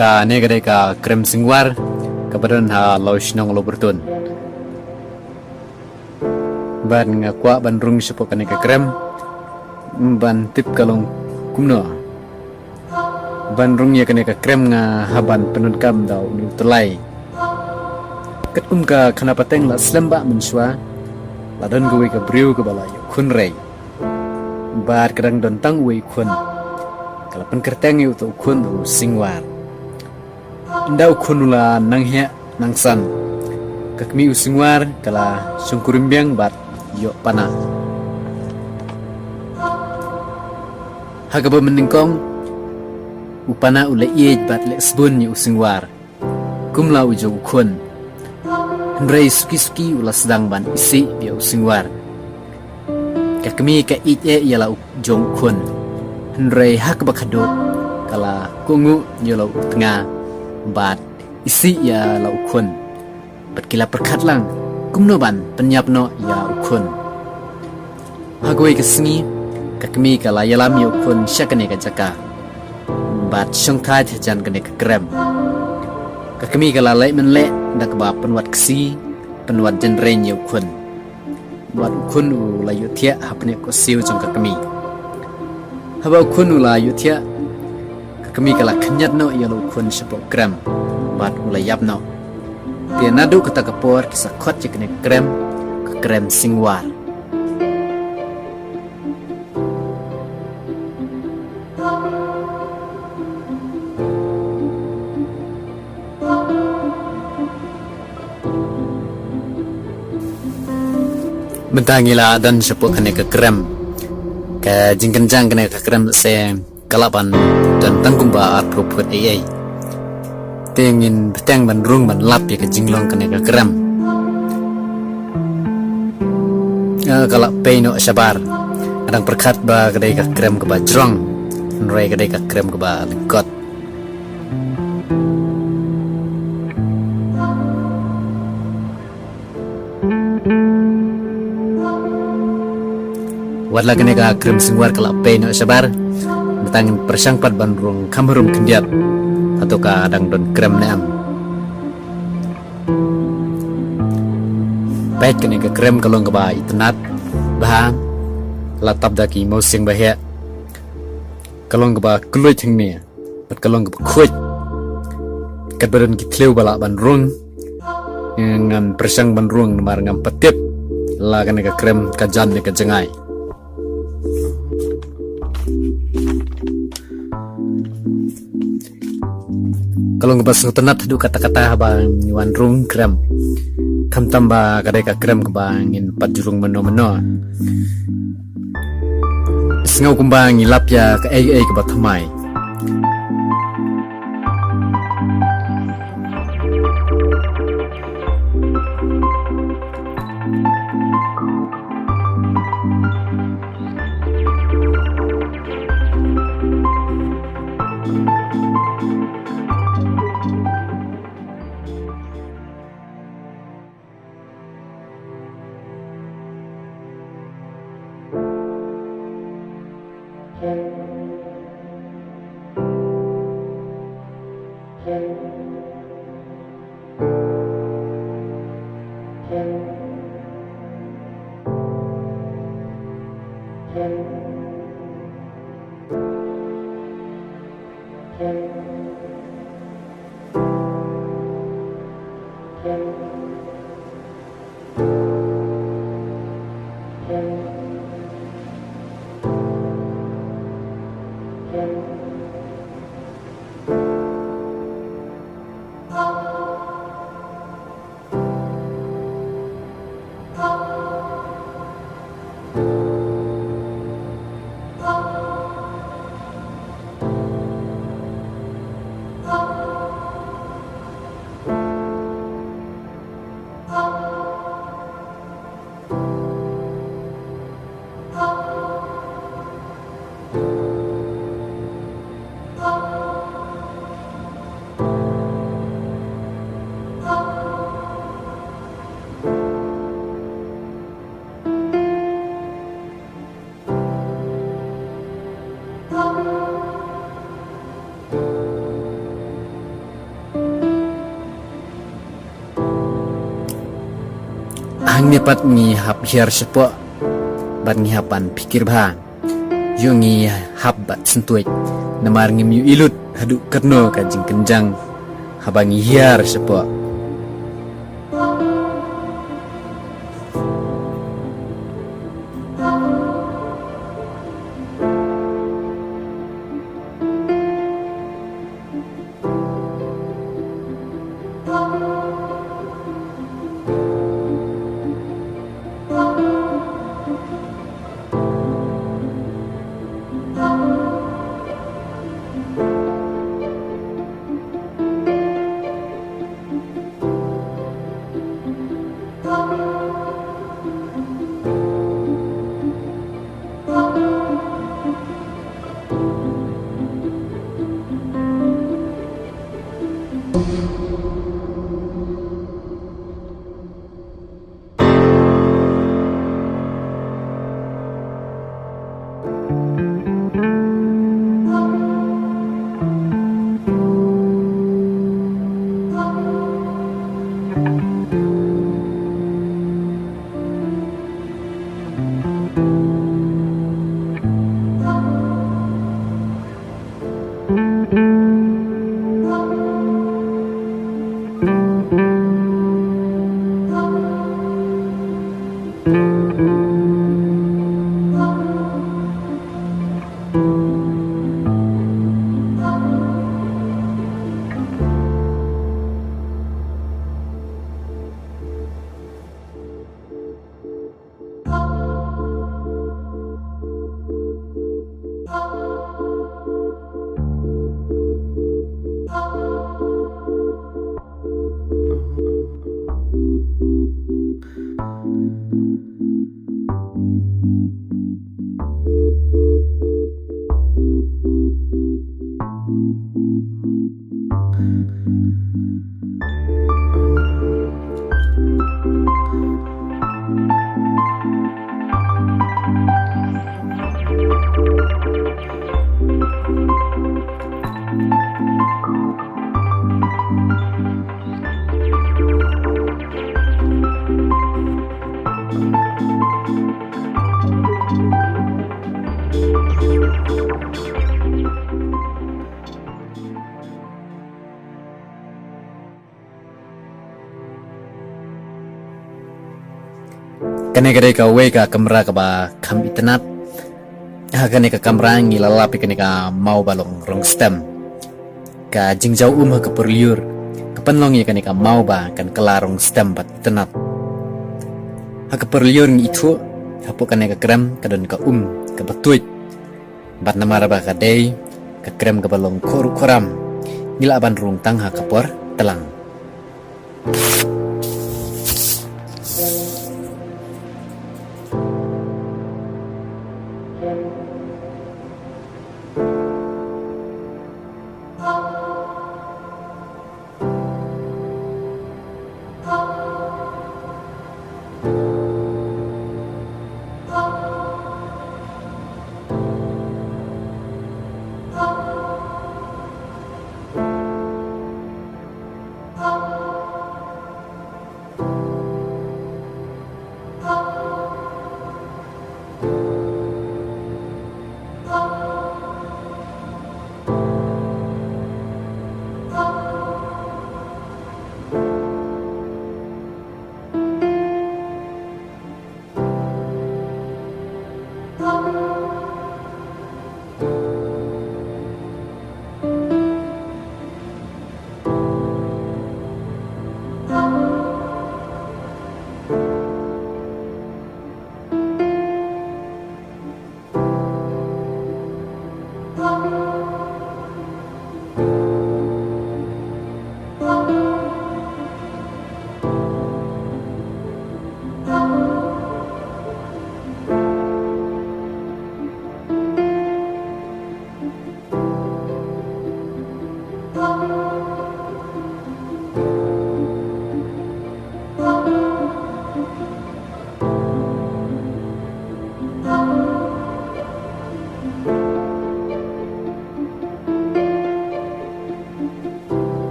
Ka negara ka krem singwar kabaran ha laush nong lo bertun ban nga kwa ban rung sipo ka neka krem ban tip kalong kumno ban rung ya ka neka krem nga haban penun kam daw ni tulai kat kum ka khana pateng la slamba menswa ladan gwe ka briu ka balayo khun rei bar kadang don tang we khun kala pen kerteng yu to khun u singwar ndau khunula nanghya nangsan kakmi usingwar kala sungkurimbiang bat yo pana hagaba meningkong upana ula iej bat le sbun yo usingwar kumla ujo khun ndrei suki ula sedang ban isi yo usingwar kakmi ka ije yala jong khun ndrei hakba khado kala kungu yolo tengah bat isi ya lau khun bat kila perkat lang kumno ban penyap no ya ukhun hagoi kesni kakmi kala yalam ya ukhun syakane ka jaka bat syongthai jan kane ka krem kakmi kala lai men le dak ba penwat kesi penwat jenren ya ukhun wat ukhun u la yu thia hapne ko siu jong kakmi haba ukhun u la yu thia kami kala kenyat no ya lo khun sipo krem bat ulayap no dia nadu kata kapor kisah khot jekne krem ke krem singwar bentangila dan sipo kene ke krem ke jingkenjang kene ke krem se kalapan dan tangkumba art proput ai tengin beteng ban rung ban lap ya ke jinglong kene ke krem kalak peino sabar adang perkat ba kedai ke krem ke bajrong nrai kedai ke krem ke ba lekot wadla kene ke krem singwar kalak peino sabar betangin persangpat bandrung kamerum kendiat atau kadang don krem neam baik kene ke krem kalong ke ba itnat bah latap daki mau sing bahya kalong ke ba kluy thingni bat kalong ke khuj kat badan ki thleu bala bandrung ngan persang bandrung mar ngam patip la kene ke krem kajan ne ke jengai kalau ngebas ngutenat du kata-kata bang nyuan rung krem kam tamba kadai ka krem kebangin pat jurung meno-meno sengau kumbang ilap ya ke ai ke batamai hang nepat ngi hap hiar sepo bat ngi hapan pikir ba yo ngi hap bat sentuit namar ngi miu ilut hadu kerno ka jing kenjang habangi hiar sepo. Kane kare ka we ka kamera ka ba kam itnat ha kane ka kamera ngi lalapi kane ka mau balong rong stem ka jingjau ha ka perliur ka panlong kane ka mau ba kan kelarong stem bat itnat ha ka perliur ngi itu ha po kane ka krem ka don ka ka batuit bat namara ba ka dei ka krem ka balong koram nila ban rung tang ha ka por telang.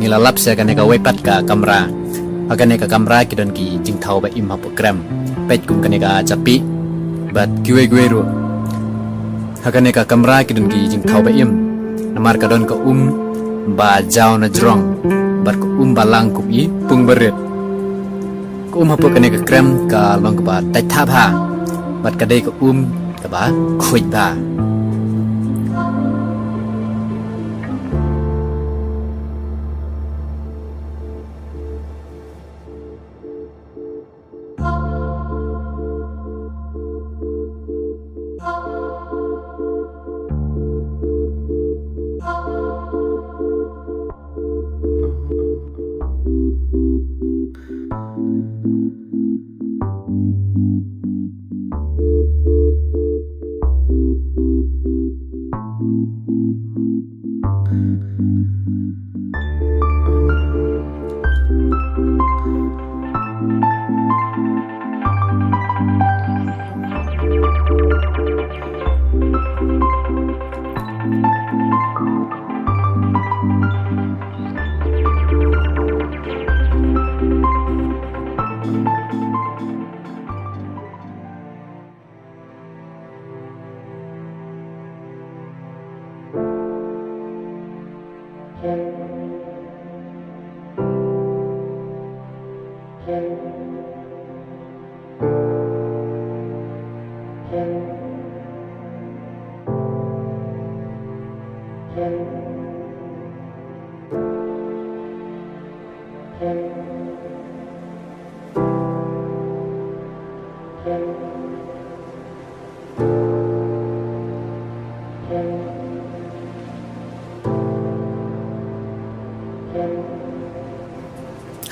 nilalap saya kan ka wepat ka kamera akan ka kamera ki don ki jing thau ba im ha program pet kum kan ka chapi bat kiwe ru akan ka kamera ki don ki jing thau ba im namar ka don ka ba jaw na jrong bar ka ba lang ku i pung beret ka ha kan ka krem ka long ka ba tai tha ba bat ka dei ka ka ba khuj ba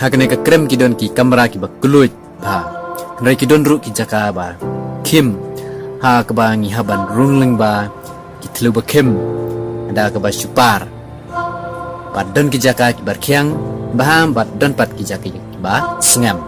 hakane ka krem ki don ki kamera ki ba kluj ba rai ki don ru ki jaka ba kim ha ka ba ngi haban rungling ba ki tlu ba kim ada ka ba supar ba don ki jaka ki bar khiang ba ba don pat ki jaka ki ba sngam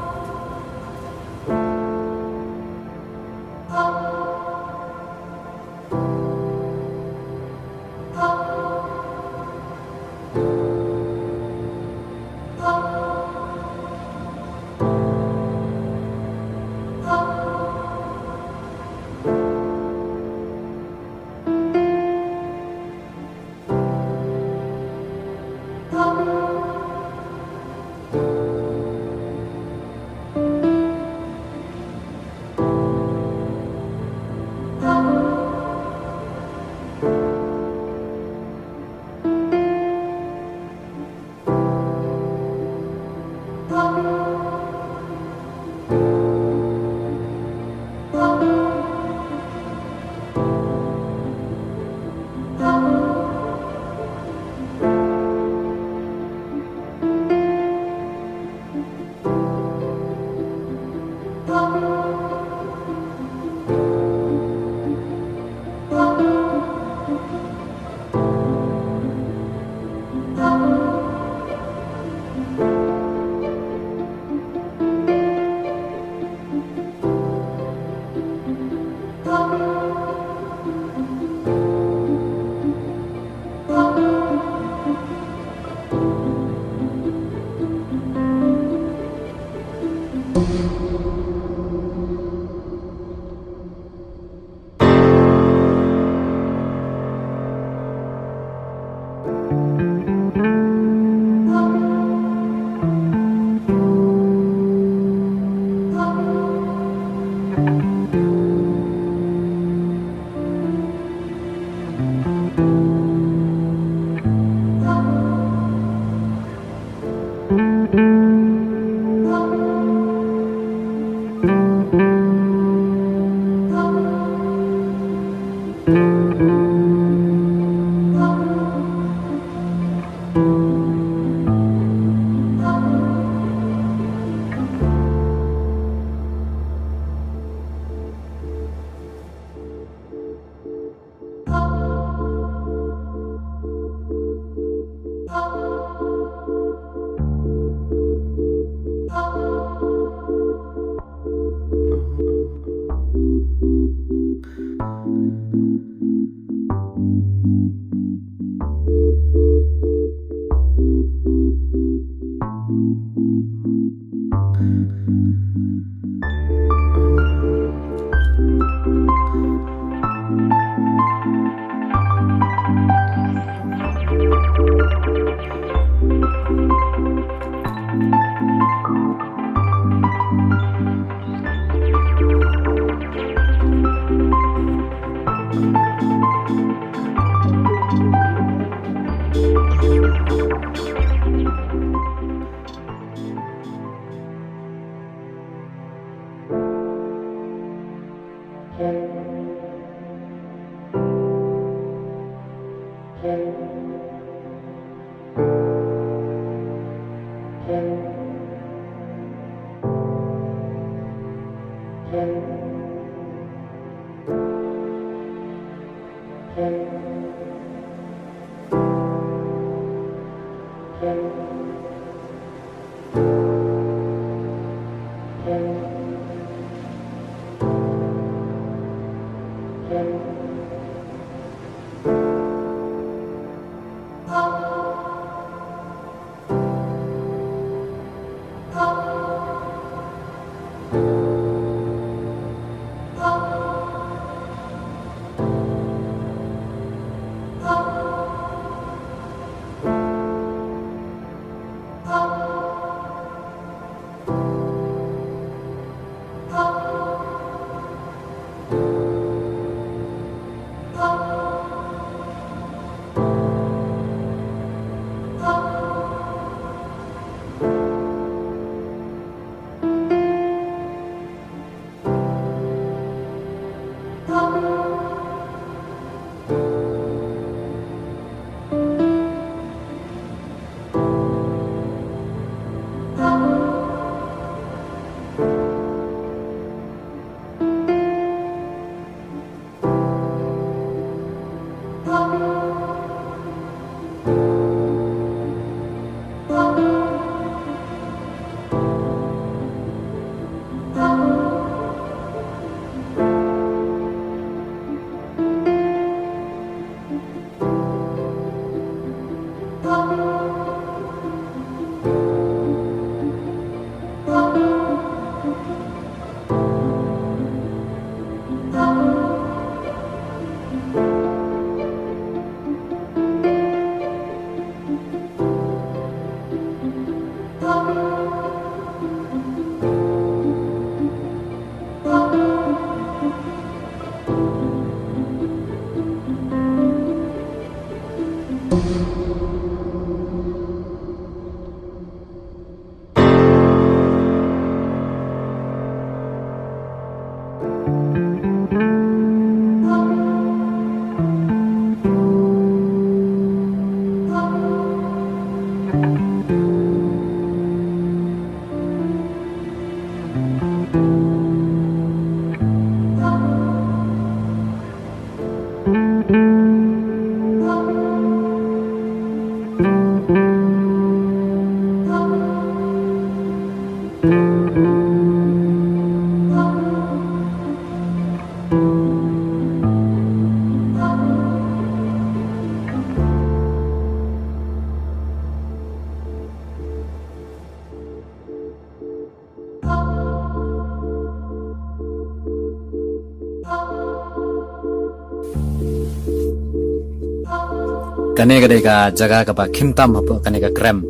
Kane gade ka jaga ka ba khimtam hapo kane ka krem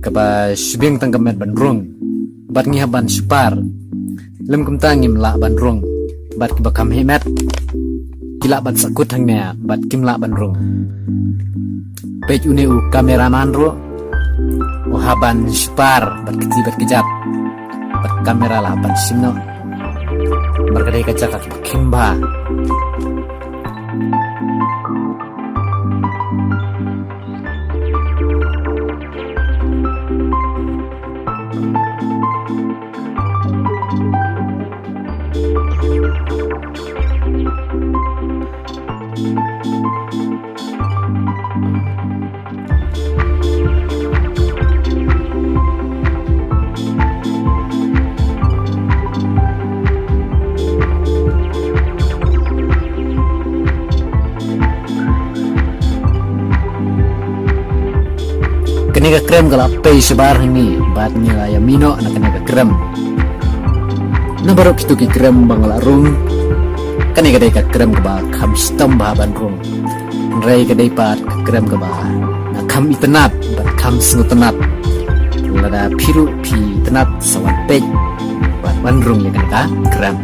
ka ba shibing tang kamet bandrung bat ngi haban shpar lem kum tangim la bandrung bat ki ba kam himet kila bat sakut hang ne bat kim la bandrung pej une u kameraman ro o haban shpar bat kiti bat kijap bat kamera la ban simno berkade ka jaga ka khimba kene ka krem kala pe sebar ni bat nila ya mino na kene ka krem na baru kitu ki krem bangla rung kene ka krem ka ba kham stam ba ban rung rai ka dai pat ka krem ka ba na kham itanat bat kham snutanat lada phiru phi tanat sawan pe bat ban rung ya kene ka krem